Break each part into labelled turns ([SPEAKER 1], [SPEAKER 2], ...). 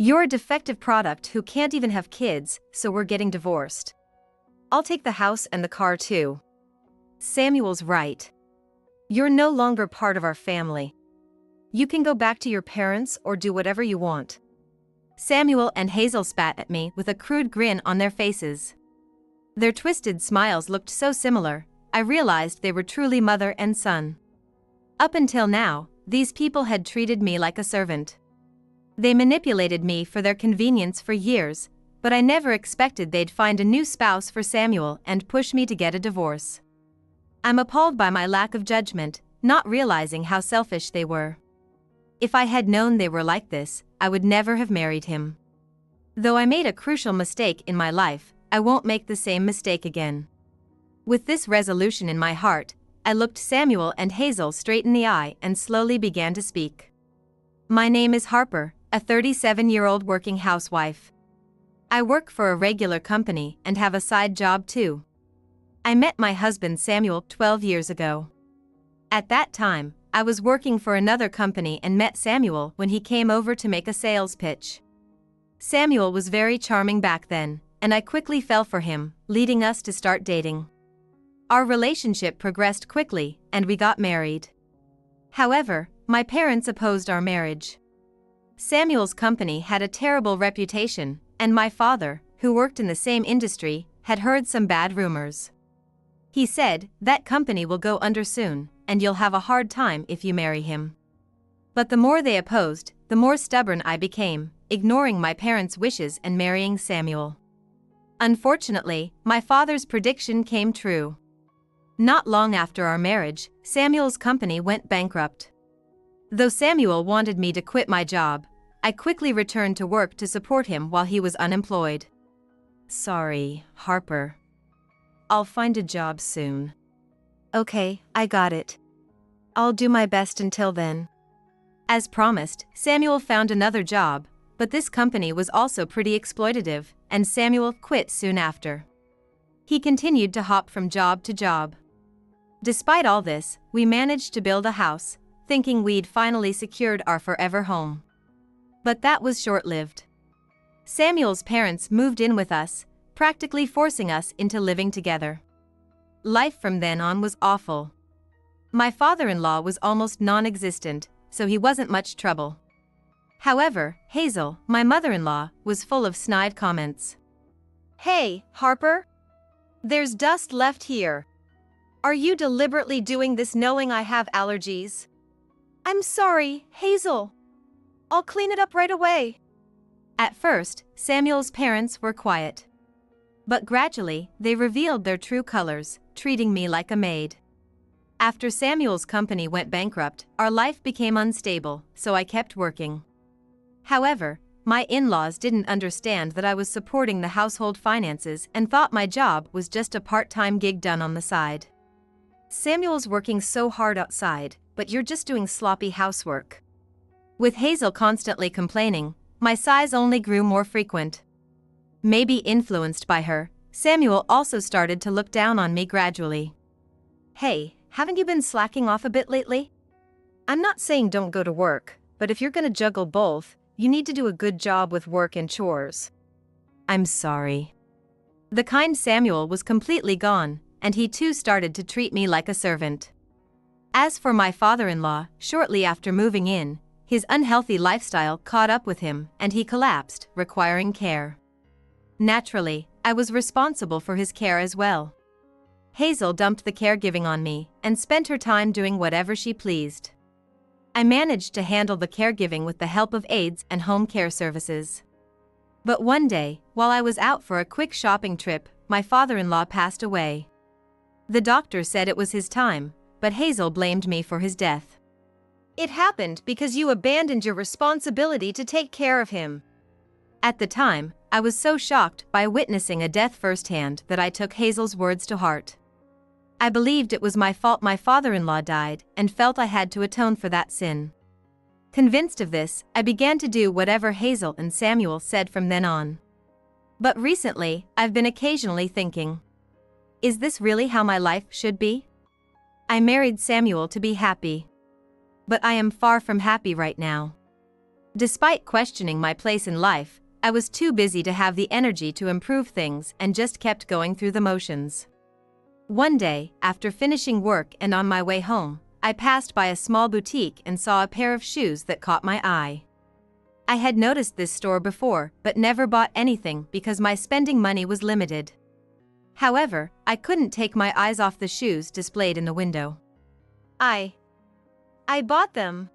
[SPEAKER 1] You're a defective product who can't even have kids, so we're getting divorced. I'll take the house and the car too. Samuel's right. You're no longer part of our family. You can go back to your parents or do whatever you want. Samuel and Hazel spat at me with a crude grin on their faces. Their twisted smiles looked so similar, I realized they were truly mother and son. Up until now, these people had treated me like a servant. They manipulated me for their convenience for years, but I never expected they'd find a new spouse for Samuel and push me to get a divorce. I'm appalled by my lack of judgment, not realizing how selfish they were. If I had known they were like this, I would never have married him. Though I made a crucial mistake in my life, I won't make the same mistake again. With this resolution in my heart, I looked Samuel and Hazel straight in the eye and slowly began to speak. My name is Harper, a 37-year-old working housewife. I work for a regular company and have a side job too. I met my husband Samuel 12 years ago. At that time, I was working for another company and met Samuel when he came over to make a sales pitch. Samuel was very charming back then, and I quickly fell for him, leading us to start dating. Our relationship progressed quickly, and we got married. However, my parents opposed our marriage. Samuel's company had a terrible reputation, and my father, who worked in the same industry, had heard some bad rumors. He said, "That company will go under soon, and you'll have a hard time if you marry him." But the more they opposed, the more stubborn I became, ignoring my parents' wishes and marrying Samuel. Unfortunately, my father's prediction came true. Not long after our marriage, Samuel's company went bankrupt. Though Samuel wanted me to quit my job, I quickly returned to work to support him while he was unemployed. Sorry, Harper. I'll find a job soon. Okay, I got it. I'll do my best until then. As promised, Samuel found another job, but this company was also pretty exploitative, and Samuel quit soon after. He continued to hop from job to job. Despite all this, we managed to build a house, thinking we'd finally secured our forever home. But that was short-lived. Samuel's parents moved in with us, practically forcing us into living together. Life from then on was awful. My father-in-law was almost non-existent, so he wasn't much trouble. However, Hazel, my mother-in-law, was full of snide comments. Hey, Harper? There's dust left here. Are you deliberately doing this knowing I have allergies? I'm sorry, Hazel. I'll clean it up right away. At first, Samuel's parents were quiet. But gradually, they revealed their true colors, treating me like a maid. After Samuel's company went bankrupt, our life became unstable, so I kept working. However, my in-laws didn't understand that I was supporting the household finances and thought my job was just a part-time gig done on the side. Samuel's working so hard outside, but you're just doing sloppy housework. With Hazel constantly complaining, my sighs only grew more frequent. Maybe influenced by her, Samuel also started to look down on me gradually. Hey, haven't you been slacking off a bit lately? I'm not saying don't go to work, but if you're gonna juggle both, you need to do a good job with work and chores. I'm sorry. The kind Samuel was completely gone, and he too started to treat me like a servant. As for my father-in-law, shortly after moving in, his unhealthy lifestyle caught up with him and he collapsed, requiring care. Naturally, I was responsible for his care as well. Hazel dumped the caregiving on me and spent her time doing whatever she pleased. I managed to handle the caregiving with the help of aides and home care services. But one day, while I was out for a quick shopping trip, my father-in-law passed away. The doctor said it was his time, but Hazel blamed me for his death. It happened because you abandoned your responsibility to take care of him. At the time, I was so shocked by witnessing a death firsthand that I took Hazel's words to heart. I believed it was my fault my father-in-law died and felt I had to atone for that sin. Convinced of this, I began to do whatever Hazel and Samuel said from then on. But recently, I've been occasionally thinking, is this really how my life should be? I married Samuel to be happy. But I am far from happy right now. Despite questioning my place in life, I was too busy to have the energy to improve things and just kept going through the motions. One day, after finishing work and on my way home, I passed by a small boutique and saw a pair of shoes that caught my eye. I had noticed this store before but never bought anything because my spending money was limited. However, I couldn't take my eyes off the shoes displayed in the window. I bought them.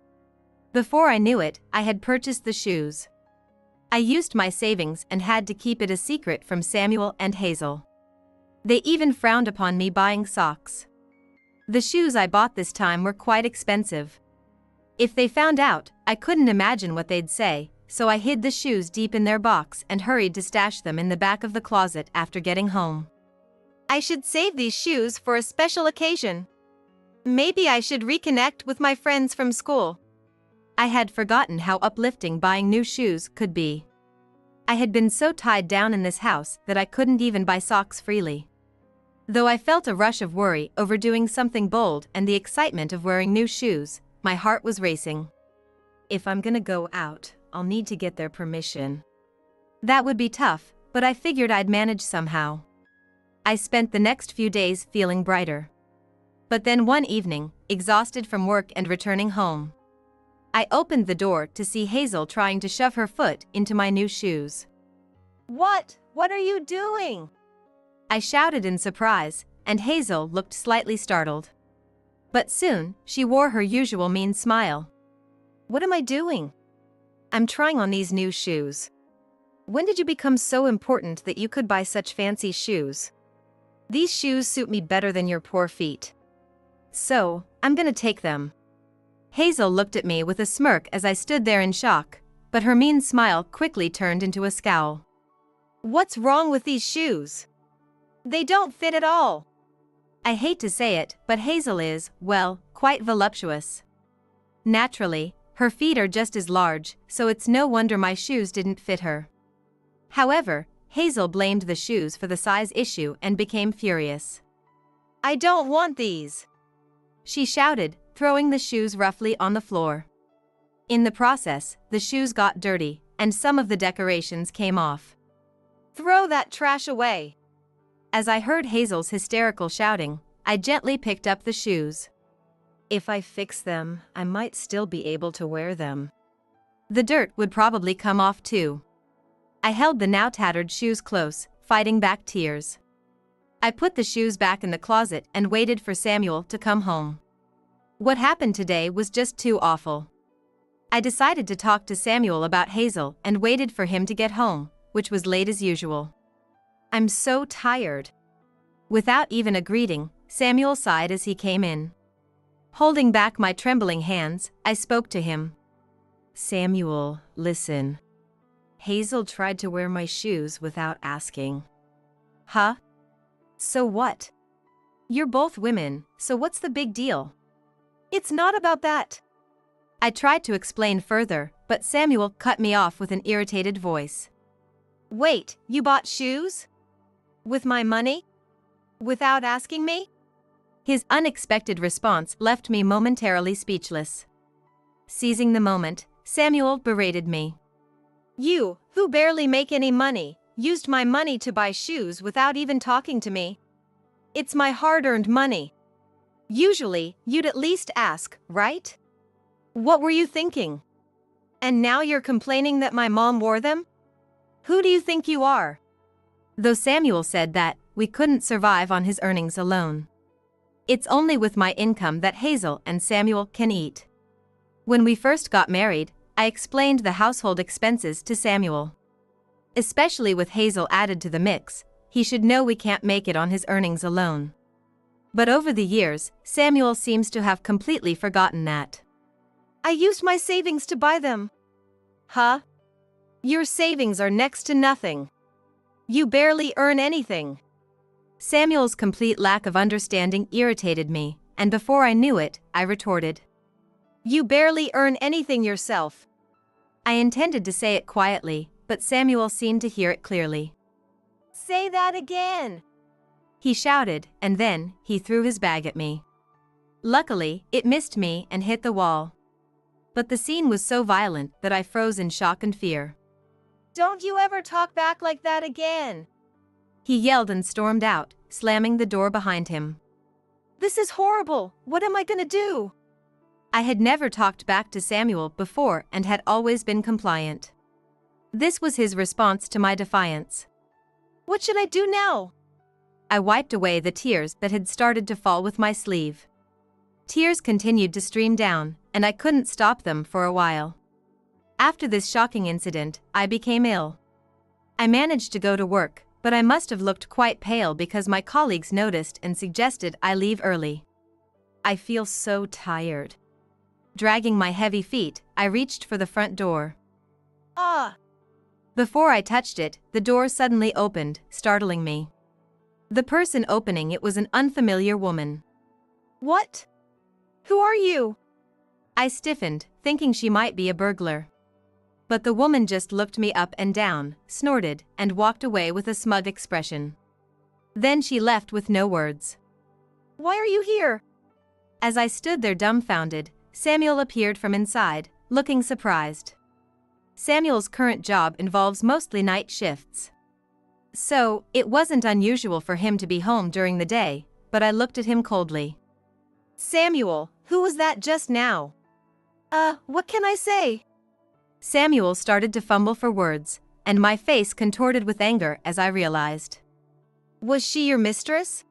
[SPEAKER 1] Before I knew it, I had purchased the shoes. I used my savings and had to keep it a secret from Samuel and Hazel. They even frowned upon me buying socks. The shoes I bought this time were quite expensive. If they found out, I couldn't imagine what they'd say, so I hid the shoes deep in their box and hurried to stash them in the back of the closet after getting home. I should save these shoes for a special occasion. Maybe I should reconnect with my friends from school. I had forgotten how uplifting buying new shoes could be. I had been so tied down in this house that I couldn't even buy socks freely. Though I felt a rush of worry over doing something bold and the excitement of wearing new shoes, my heart was racing. If I'm gonna go out, I'll need to get their permission. That would be tough, but I figured I'd manage somehow. I spent the next few days feeling brighter. But then one evening, exhausted from work and returning home, I opened the door to see Hazel trying to shove her foot into my new shoes. What are you doing? I shouted in surprise, and Hazel looked slightly startled. But soon, she wore her usual mean smile. What am I doing? I'm trying on these new shoes. When did you become so important that you could buy such fancy shoes? These shoes suit me better than your poor feet. So, I'm gonna take them. Hazel looked at me with a smirk as I stood there in shock, but her mean smile quickly turned into a scowl. What's wrong with these shoes? They don't fit at all. I hate to say it, but Hazel is, well, quite voluptuous. Naturally, her feet are just as large, so it's no wonder my shoes didn't fit her. However, Hazel blamed the shoes for the size issue and became furious. I don't want these, she shouted, throwing the shoes roughly on the floor. In the process, the shoes got dirty, and some of the decorations came off. Throw that trash away. As I heard Hazel's hysterical shouting, I gently picked up the shoes. If I fix them, I might still be able to wear them. The dirt would probably come off too. I held the now tattered shoes close, fighting back tears. I put the shoes back in the closet and waited for Samuel to come home. What happened today was just too awful. I decided to talk to Samuel about Hazel and waited for him to get home, which was late as usual. I'm so tired. Without even a greeting, Samuel sighed as he came in. Holding back my trembling hands, I spoke to him. Samuel, listen. Hazel tried to wear my shoes without asking. Huh? So what? You're both women, so what's the big deal? It's not about that. I tried to explain further, but Samuel cut me off with an irritated voice. Wait, you bought shoes? With my money? Without asking me? His unexpected response left me momentarily speechless. Seizing the moment, Samuel berated me. You, who barely make any money, used my money to buy shoes without even talking to me. It's my hard-earned money. Usually, you'd at least ask, right? What were you thinking? And now you're complaining that my mom wore them? Who do you think you are? Though Samuel said that we couldn't survive on his earnings alone. It's only with my income that Hazel and Samuel can eat. When we first got married, I explained the household expenses to Samuel. Especially with Hazel added to the mix, he should know we can't make it on his earnings alone. But over the years, Samuel seems to have completely forgotten that. I used my savings to buy them. Huh? Your savings are next to nothing. You barely earn anything. Samuel's complete lack of understanding irritated me, and before I knew it, I retorted. You barely earn anything yourself. I intended to say it quietly, but Samuel seemed to hear it clearly. Say that again, he shouted, and then he threw his bag at me. Luckily, it missed me and hit the wall. But the scene was so violent that I froze in shock and fear. "Don't you ever talk back like that again!" he yelled and stormed out, slamming the door behind him. "This is horrible! What am I gonna do?" I had never talked back to Samuel before and had always been compliant. This was his response to my defiance. "What should I do now?" I wiped away the tears that had started to fall with my sleeve. Tears continued to stream down, and I couldn't stop them for a while. After this shocking incident, I became ill. I managed to go to work, but I must have looked quite pale because my colleagues noticed and suggested I leave early. I feel so tired. Dragging my heavy feet, I reached for the front door. Ah! Before I touched it, the door suddenly opened, startling me. The person opening it was an unfamiliar woman. "What? Who are you?" I stiffened, thinking she might be a burglar. But the woman just looked me up and down, snorted, and walked away with a smug expression. Then she left with no words. "Why are you here?" As I stood there dumbfounded, Samuel appeared from inside, looking surprised. Samuel's current job involves mostly night shifts. So, it wasn't unusual for him to be home during the day, but I looked at him coldly. "Samuel, who was that just now?" What can I say?" Samuel started to fumble for words, and my face contorted with anger as I realized. "Was she your mistress?"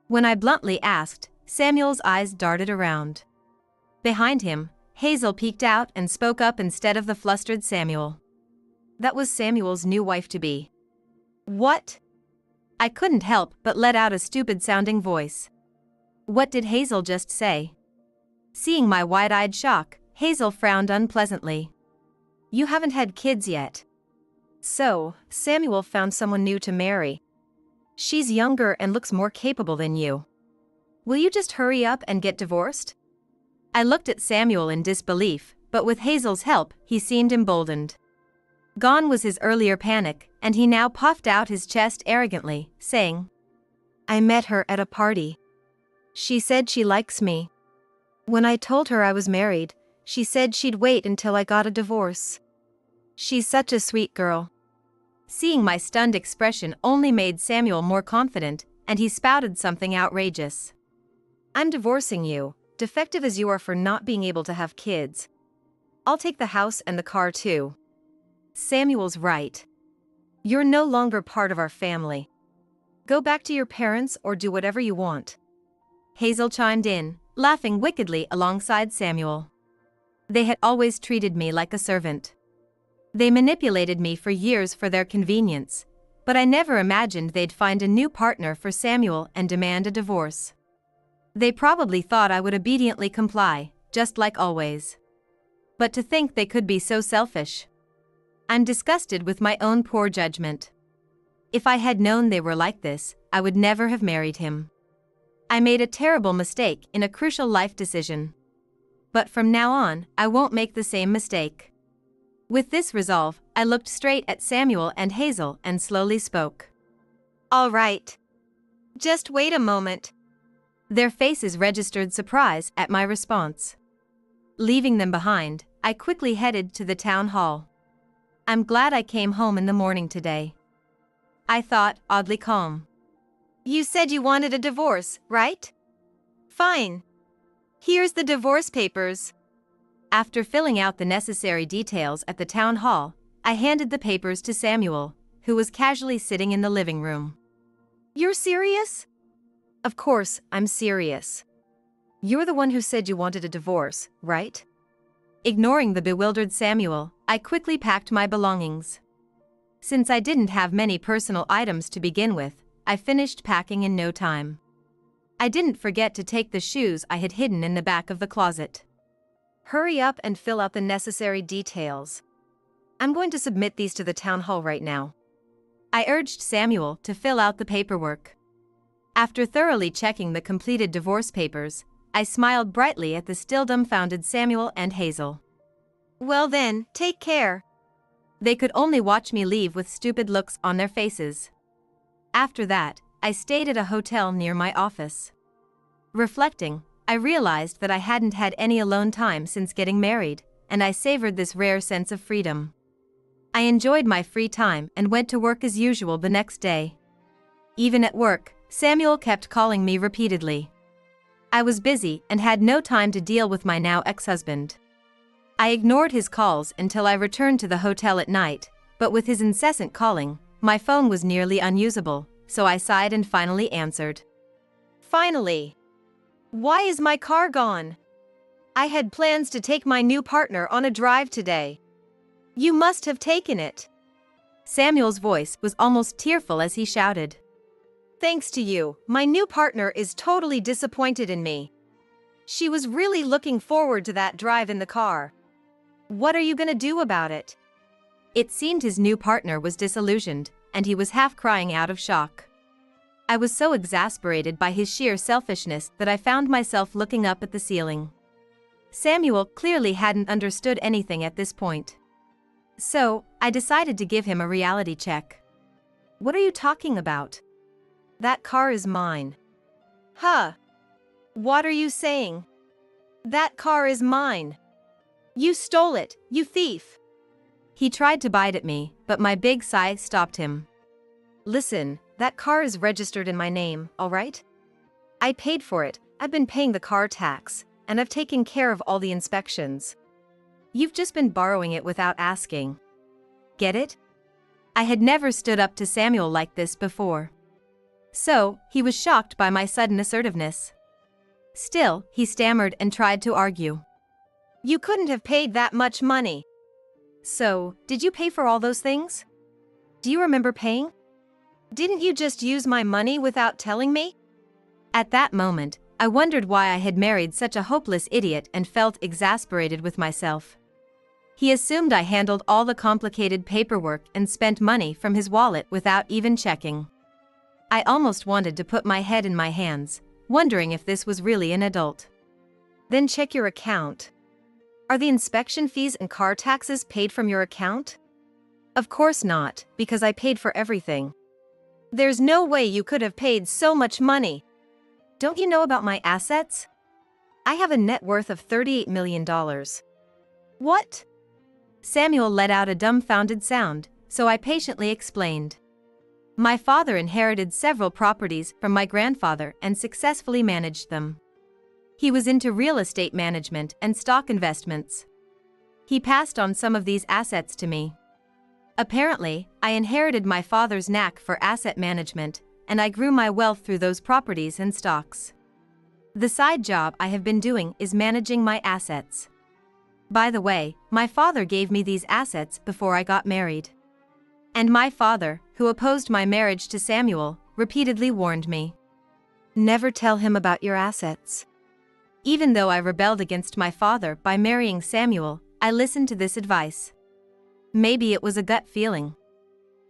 [SPEAKER 1] When I bluntly asked, Samuel's eyes darted around. Behind him, Hazel peeked out and spoke up instead of the flustered Samuel. That was Samuel's new wife-to-be. "What?" I couldn't help but let out a stupid-sounding voice. What did Hazel just say? Seeing my wide-eyed shock, Hazel frowned unpleasantly. "You haven't had kids yet." "So, Samuel found someone new to marry. She's younger and looks more capable than you. Will you just hurry up and get divorced?" I looked at Samuel in disbelief, but with Hazel's help, he seemed emboldened. Gone was his earlier panic, and he now puffed out his chest arrogantly, saying, "I met her at a party. She said she likes me. When I told her I was married, she said she'd wait until I got a divorce. She's such a sweet girl." Seeing my stunned expression only made Samuel more confident, and he spouted something outrageous. "I'm divorcing you, defective as you are for not being able to have kids. I'll take the house and the car too. Samuel's right. You're no longer part of our family. Go back to your parents or do whatever you want." Hazel chimed in, laughing wickedly alongside Samuel. They had always treated me like a servant. They manipulated me for years for their convenience, but I never imagined they'd find a new partner for Samuel and demand a divorce. They probably thought I would obediently comply, just like always. But to think they could be so selfish. I'm disgusted with my own poor judgment. If I had known they were like this, I would never have married him. I made a terrible mistake in a crucial life decision. But from now on, I won't make the same mistake. With this resolve, I looked straight at Samuel and Hazel and slowly spoke. "All right. Just wait a moment." Their faces registered surprise at my response. Leaving them behind, I quickly headed to the town hall. I'm glad I came home in the morning today. I thought, oddly calm. "You said you wanted a divorce, right? Fine. Here's the divorce papers." After filling out the necessary details at the town hall, I handed the papers to Samuel, who was casually sitting in the living room. "You're serious?" "Of course, I'm serious. You're the one who said you wanted a divorce, right?" Ignoring the bewildered Samuel, I quickly packed my belongings. Since I didn't have many personal items to begin with, I finished packing in no time. I didn't forget to take the shoes I had hidden in the back of the closet. "Hurry up and fill out the necessary details. I'm going to submit these to the town hall right now." I urged Samuel to fill out the paperwork. After thoroughly checking the completed divorce papers, I smiled brightly at the still dumbfounded Samuel and Hazel. "Well then, take care." They could only watch me leave with stupid looks on their faces. After that, I stayed at a hotel near my office. Reflecting, I realized that I hadn't had any alone time since getting married, and I savored this rare sense of freedom. I enjoyed my free time and went to work as usual the next day. Even at work, Samuel kept calling me repeatedly. I was busy and had no time to deal with my now ex-husband. I ignored his calls until I returned to the hotel at night, but with his incessant calling, my phone was nearly unusable, so I sighed and finally answered. Finally! Why is my car gone? I had plans to take my new partner on a drive today. You must have taken it. Samuel's voice was almost tearful as he shouted. Thanks to you, my new partner is totally disappointed in me. She was really looking forward to that drive in the car. What are you gonna do about it? It seemed his new partner was disillusioned, and he was half crying out of shock. I was so exasperated by his sheer selfishness that I found myself looking up at the ceiling. Samuel clearly hadn't understood anything at this point. So, I decided to give him a reality check. What are you talking about? That car is mine. Huh? What are you saying? That car is mine. You stole it, you thief. He tried to bite at me, but my big sigh stopped him. Listen, that car is registered in my name, all right? I paid for it, I've been paying the car tax, and I've taken care of all the inspections. You've just been borrowing it without asking. Get it? I had never stood up to Samuel like this before. So, he was shocked by my sudden assertiveness. Still, he stammered and tried to argue. You couldn't have paid that much money. So, did you pay for all those things? Do you remember paying? Didn't you just use my money without telling me? At that moment, I wondered why I had married such a hopeless idiot and felt exasperated with myself. He assumed I handled all the complicated paperwork and spent money from his wallet without even checking. I almost wanted to put my head in my hands, wondering if this was really an adult. Then check your account. Are the inspection fees and car taxes paid from your account? Of course not, because I paid for everything. There's no way you could have paid so much money. Don't you know about my assets? I have a net worth of $38 million. What? Samuel let out a dumbfounded sound, so I patiently explained. My father inherited several properties from my grandfather and successfully managed them. He was into real estate management and stock investments. He passed on some of these assets to me. Apparently, I inherited my father's knack for asset management, and I grew my wealth through those properties and stocks. The side job I have been doing is managing my assets. By the way, my father gave me these assets before I got married. And my father, who opposed my marriage to Samuel, repeatedly warned me. Never tell him about your assets. Even though I rebelled against my father by marrying Samuel, I listened to this advice. Maybe it was a gut feeling.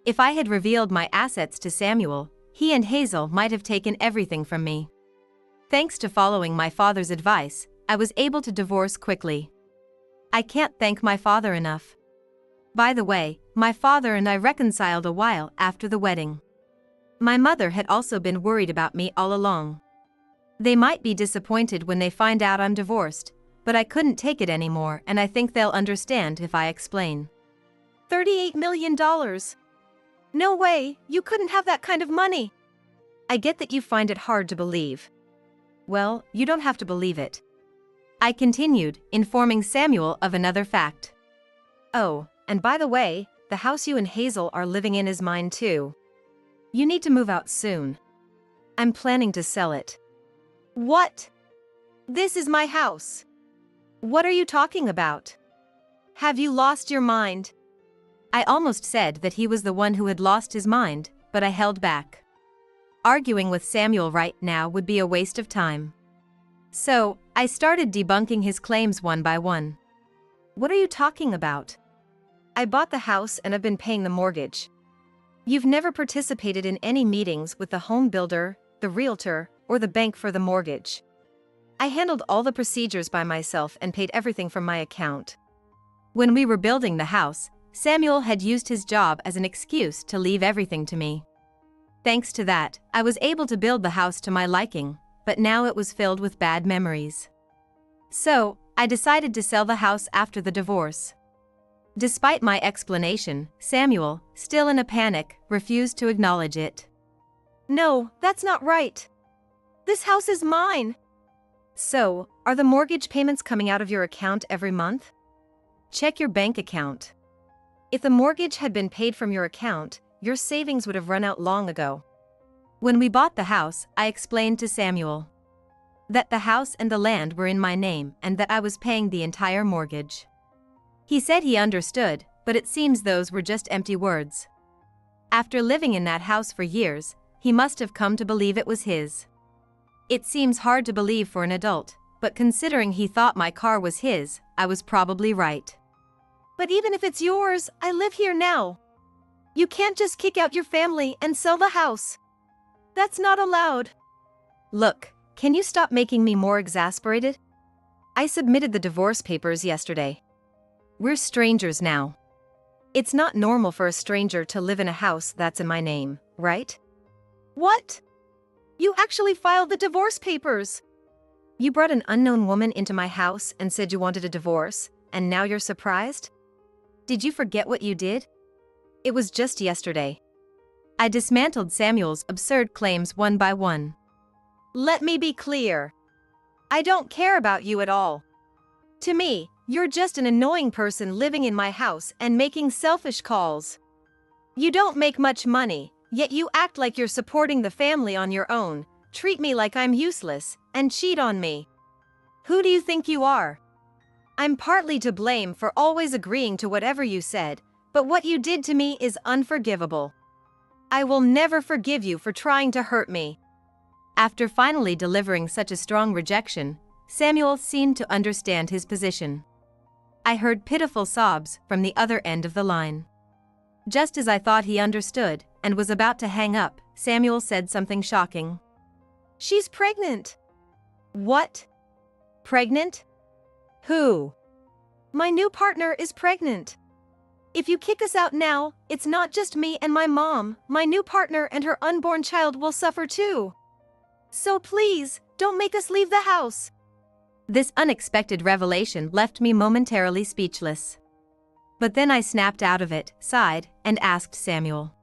[SPEAKER 1] If I had revealed my assets to Samuel, he and Hazel might have taken everything from me. Thanks to following my father's advice, I was able to divorce quickly. I can't thank my father enough. By the way, my father and I reconciled a while after the wedding. My mother had also been worried about me all along. They might be disappointed when they find out I'm divorced, but I couldn't take it anymore, and I think they'll understand if I explain. $38 million. No way, you couldn't have that kind of money. I get that you find it hard to believe. Well, you don't have to believe it. I continued, informing Samuel of another fact. Oh, and by the way, the house you and Hazel are living in is mine too. You need to move out soon. I'm planning to sell it. What? This is my house. What are you talking about? Have you lost your mind? I almost said that he was the one who had lost his mind, but I held back. Arguing with Samuel right now would be a waste of time. So, I started debunking his claims one by one. What are you talking about? I bought the house and have been paying the mortgage. You've never participated in any meetings with the home builder, the realtor, or the bank for the mortgage. I handled all the procedures by myself and paid everything from my account. When we were building the house, Samuel had used his job as an excuse to leave everything to me. Thanks to that, I was able to build the house to my liking, but now it was filled with bad memories. So, I decided to sell the house after the divorce. Despite my explanation, Samuel, still in a panic, refused to acknowledge it.
[SPEAKER 2] No, that's not right. This house is mine.
[SPEAKER 1] So, are the mortgage payments coming out of your account every month? Check your bank account. If the mortgage had been paid from your account, your savings would have run out long ago. When we bought the house, I explained to Samuel that the house and the land were in my name and that I was paying the entire mortgage. He said he understood, but it seems those were just empty words. After living in that house for years, he must have come to believe it was his. It seems hard to believe for an adult, but considering he thought my car was his, I was probably right.
[SPEAKER 2] But even if it's yours, I live here now. You can't just kick out your family and sell the house. That's not allowed.
[SPEAKER 1] Look, can you stop making me more exasperated? I submitted the divorce papers yesterday. We're strangers now. It's not normal for a stranger to live in a house that's in my name, right?
[SPEAKER 2] What? You actually filed the divorce papers?
[SPEAKER 1] You brought an unknown woman into my house and said you wanted a divorce, and now you're surprised? Did you forget what you did? It was just yesterday. I dismantled Samuel's absurd claims one by one.
[SPEAKER 2] Let me be clear. I don't care about you at all. To me, you're just an annoying person living in my house and making selfish calls. You don't make much money, yet you act like you're supporting the family on your own, treat me like I'm useless, and cheat on me. Who do you think you are? I'm partly to blame for always agreeing to whatever you said, but what you did to me is unforgivable. I will never forgive you for trying to hurt me.
[SPEAKER 1] After finally delivering such a strong rejection, Samuel seemed to understand his position. I heard pitiful sobs from the other end of the line. Just as I thought he understood and was about to hang up, Samuel said something shocking.
[SPEAKER 2] She's pregnant.
[SPEAKER 1] What? Pregnant? Who?
[SPEAKER 2] My new partner is pregnant. If you kick us out now, it's not just me and my mom, my new partner and her unborn child will suffer too. So please, don't make us leave the house.
[SPEAKER 1] This unexpected revelation left me momentarily speechless. But then I snapped out of it, sighed, and asked Samuel.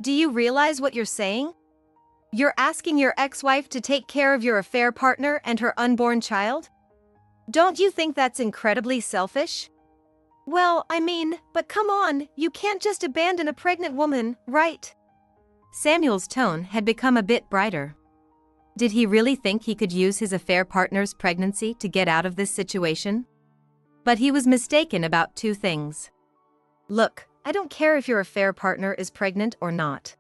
[SPEAKER 2] Do you realize what you're saying? You're asking your ex-wife to take care of your affair partner and her unborn child? Don't you think that's incredibly selfish? Well, I mean, but come on, you can't just abandon a pregnant woman, right?
[SPEAKER 1] Samuel's tone had become a bit brighter. Did he really think he could use his affair partner's pregnancy to get out of this situation? But he was mistaken about two things. Look, I don't care if your affair partner is pregnant or not.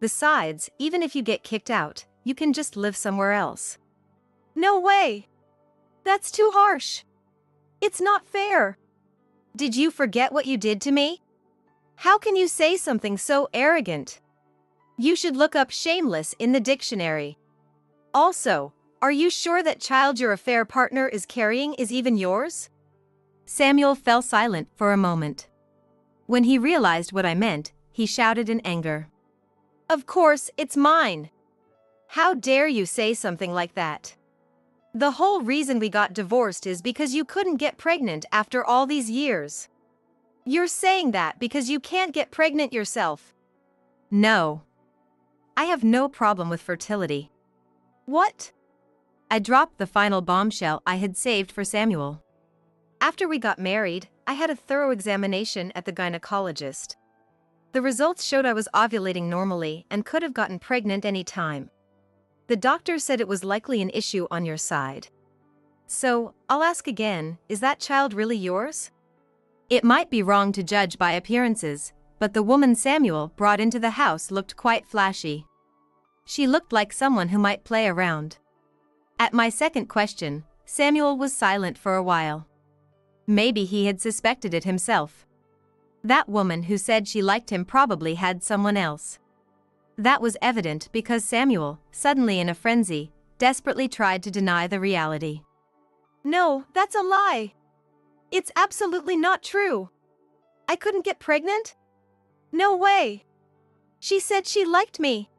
[SPEAKER 1] Besides, even if you get kicked out, you can just live somewhere else.
[SPEAKER 2] No way! That's too harsh. It's not fair. Did you forget what you did to me? How can you say something so arrogant? You should look up shameless in the dictionary. Also, are you sure that child your affair partner is carrying is even yours?
[SPEAKER 1] Samuel fell silent for a moment. When he realized what I meant, he shouted in anger.
[SPEAKER 2] Of course, it's mine. How dare you say something like that? The whole reason we got divorced is because you couldn't get pregnant after all these years. You're saying that because you can't get pregnant yourself.
[SPEAKER 1] No. I have no problem with fertility.
[SPEAKER 2] What?
[SPEAKER 1] I dropped the final bombshell I had saved for Samuel. After we got married, I had a thorough examination at the gynecologist. The results showed I was ovulating normally and could have gotten pregnant any time. The doctor said it was likely an issue on your side. So, I'll ask again, is that child really yours? It might be wrong to judge by appearances, but the woman Samuel brought into the house looked quite flashy. She looked like someone who might play around. At my second question, Samuel was silent for a while. Maybe he had suspected it himself. That woman who said she liked him probably had someone else. That was evident because Samuel, suddenly in a frenzy, desperately tried to deny the reality.
[SPEAKER 2] No, that's a lie. It's absolutely not true. I couldn't get pregnant? No way. She said she liked me.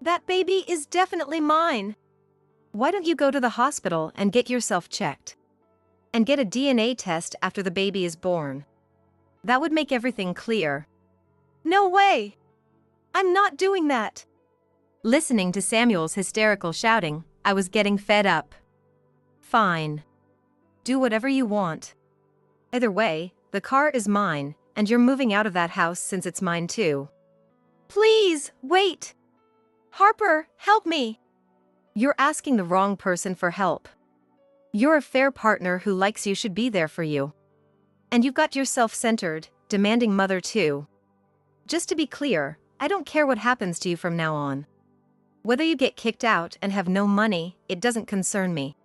[SPEAKER 2] That baby is definitely mine.
[SPEAKER 1] Why don't you go to the hospital and get yourself checked? and get a DNA test after the baby is born. That would make everything clear.
[SPEAKER 2] No way! I'm not doing that.
[SPEAKER 1] Listening to Samuel's hysterical shouting, I was getting fed up. Fine. Do whatever you want. Either way, the car is mine, and you're moving out of that house since it's mine too.
[SPEAKER 2] Please, wait! Harper, help me!
[SPEAKER 1] You're asking the wrong person for help. You're a fair partner who likes you should be there for you. And you've got your self-centered, demanding mother too. Just to be clear, I don't care what happens to you from now on. Whether you get kicked out and have no money, it doesn't concern me.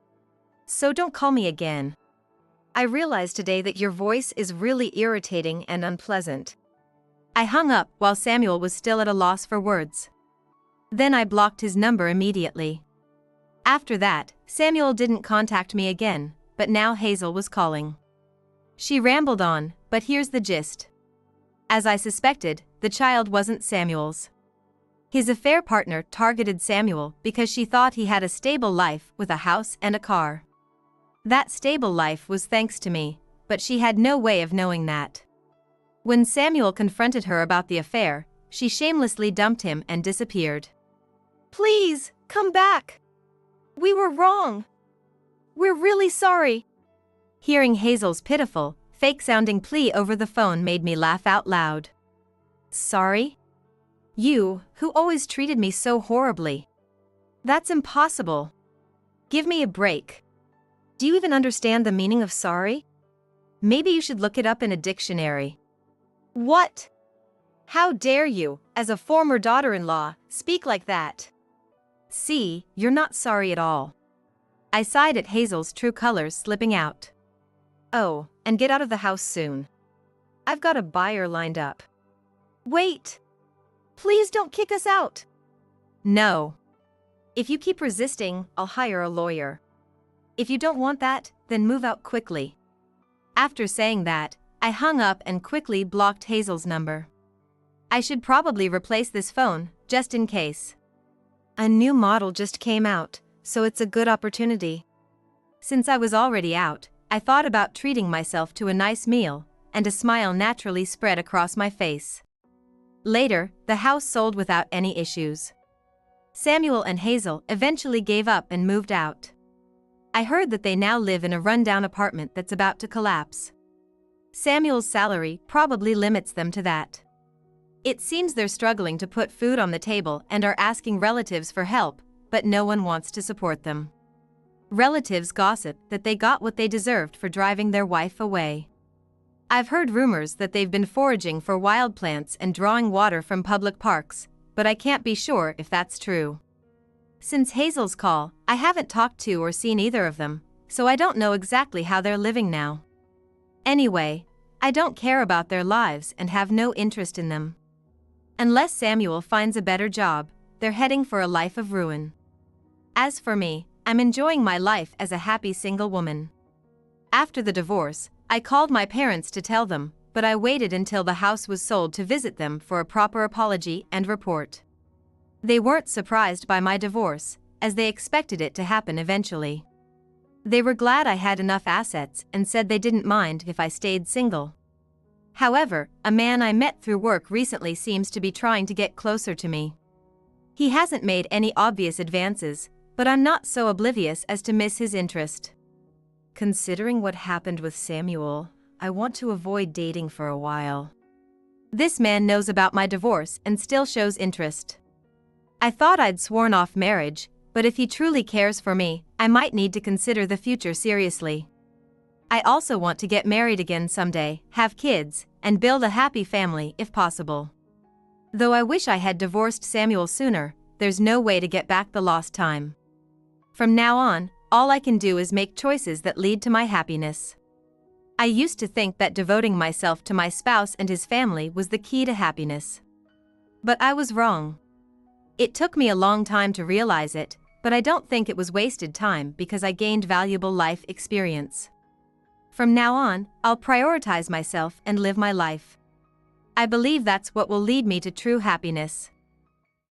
[SPEAKER 1] So don't call me again. I realized today that your voice is really irritating and unpleasant. I hung up while Samuel was still at a loss for words. Then I blocked his number immediately. After that, Samuel didn't contact me again, but now Hazel was calling. She rambled on, but here's the gist. As I suspected, the child wasn't Samuel's. His affair partner targeted Samuel because she thought he had a stable life with a house and a car. That stable life was thanks to me, but she had no way of knowing that. When Samuel confronted her about the affair, she shamelessly dumped him and disappeared.
[SPEAKER 2] Please, come back! We were wrong. We're really sorry.
[SPEAKER 1] Hearing Hazel's pitiful, fake-sounding plea over the phone made me laugh out loud. Sorry? You, who always treated me so horribly. That's impossible. Give me a break. Do you even understand the meaning of sorry? Maybe you should look it up in a dictionary.
[SPEAKER 2] What? How dare you, as a former daughter-in-law, speak like that?
[SPEAKER 1] See, you're not sorry at all. I sighed at Hazel's true colors slipping out. Oh, and get out of the house soon. I've got a buyer lined up.
[SPEAKER 2] Wait! Please don't kick us out.
[SPEAKER 1] No. If you keep resisting, I'll hire a lawyer. If you don't want that, then move out quickly. After saying that, I hung up and quickly blocked Hazel's number. I should probably replace this phone, just in case. A new model just came out, so it's a good opportunity. Since I was already out, I thought about treating myself to a nice meal, and a smile naturally spread across my face. Later, the house sold without any issues. Samuel and Hazel eventually gave up and moved out. I heard that they now live in a rundown apartment that's about to collapse. Samuel's salary probably limits them to that. It seems they're struggling to put food on the table and are asking relatives for help, but no one wants to support them. Relatives gossip that they got what they deserved for driving their wife away. I've heard rumors that they've been foraging for wild plants and drawing water from public parks, but I can't be sure if that's true. Since Hazel's call, I haven't talked to or seen either of them, so I don't know exactly how they're living now. Anyway, I don't care about their lives and have no interest in them. Unless Samuel finds a better job, they're heading for a life of ruin. As for me, I'm enjoying my life as a happy single woman. After the divorce, I called my parents to tell them, but I waited until the house was sold to visit them for a proper apology and report. They weren't surprised by my divorce, as they expected it to happen eventually. They were glad I had enough assets and said they didn't mind if I stayed single. However, a man I met through work recently seems to be trying to get closer to me. He hasn't made any obvious advances, but I'm not so oblivious as to miss his interest. Considering what happened with Samuel, I want to avoid dating for a while. This man knows about my divorce and still shows interest. I thought I'd sworn off marriage, but if he truly cares for me, I might need to consider the future seriously. I also want to get married again someday, have kids, and build a happy family if possible. Though I wish I had divorced Samuel sooner, there's no way to get back the lost time. From now on, all I can do is make choices that lead to my happiness. I used to think that devoting myself to my spouse and his family was the key to happiness. But I was wrong. It took me a long time to realize it, but I don't think it was wasted time because I gained valuable life experience. From now on, I'll prioritize myself and live my life. I believe that's what will lead me to true happiness.